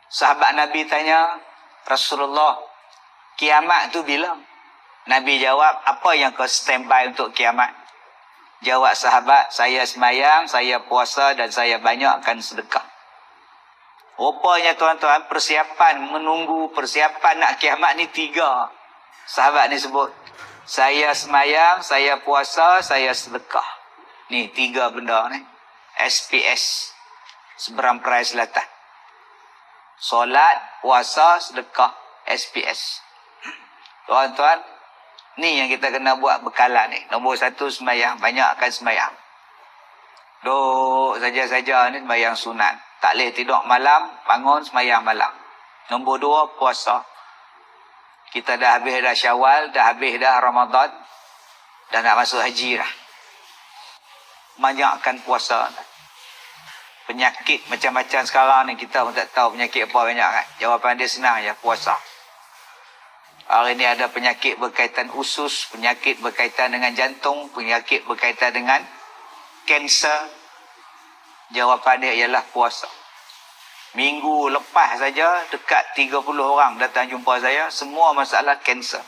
Sahabat Nabi tanya, Rasulullah, kiamat tu bila? Nabi jawab, apa yang kau standby untuk kiamat? Jawab sahabat, saya semayang, saya puasa dan saya banyakkan sedekah. Rupanya tuan-tuan, persiapan menunggu, persiapan nak kiamat ni 3. Sahabat ni sebut, saya semayang, saya puasa, saya sedekah. Ni 3 benda ni. SPS, Seberang Perai Selatan. Solat, puasa, sedekah, SPS. Tuan-tuan, ni yang kita kena buat bekalan ni. Nombor 1, semayang. Banyakkan semayang. Duk saja-saja ni semayang sunat. Tak boleh tidur malam, bangun semayang malam. Nombor 2, puasa. Kita dah habis dah Syawal, dah habis dah Ramadan, dah nak masuk haji dah. Banyakkan puasa. Penyakit macam-macam sekarang ni, kita pun tak tahu penyakit apa banyak kan. Jawapan dia senang je, puasa. Hari ni ada penyakit berkaitan usus, penyakit berkaitan dengan jantung, penyakit berkaitan dengan kanser. Jawapan dia ialah puasa. Minggu lepas saja dekat 30 orang datang jumpa saya, semua masalah kanser.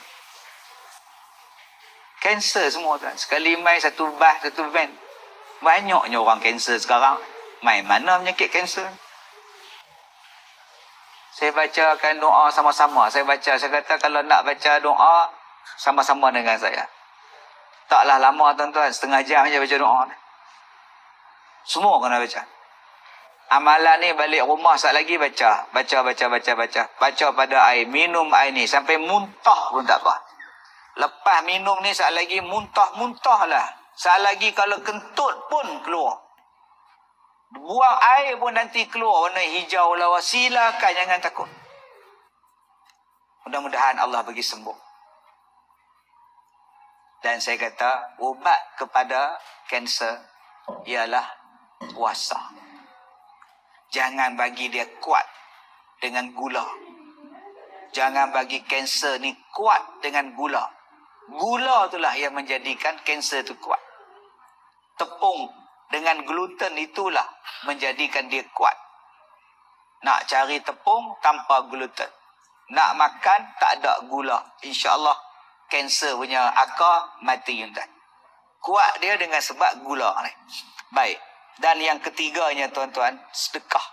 Kanser semua kan. Sekali mai satu bas, satu van. Banyaknya orang kanser sekarang. Mai mana penyakit kanser? Saya bacakan doa sama-sama. Saya kata kalau nak baca doa sama-sama dengan saya. Taklah lama tuan-tuan, setengah jam je baca doa ni. Semua kena baca. Amalan ni balik rumah sat lagi baca. Baca pada air, minum air ni sampai muntah pun tak apa. Lepas minum ni sat lagi muntah lah. Sat lagi kalau kentut pun keluar. Buang air pun nanti keluar warna hijau lawa. Silakan, jangan takut. Mudah-mudahan Allah bagi sembuh. Dan saya kata, ubat kepada kanser ialah puasa. Jangan bagi dia kuat dengan gula. Jangan bagi kanser ni kuat dengan gula. Gula itulah yang menjadikan kanser itu kuat. Tepung dengan gluten itulah menjadikan dia kuat. Nak cari tepung tanpa gluten. Nak makan tak ada gula. InsyaAllah kanser punya akar mati tuan. Kuat dia dengan sebab gula ni. Baik. Dan yang ketiganya tuan-tuan, sedekah.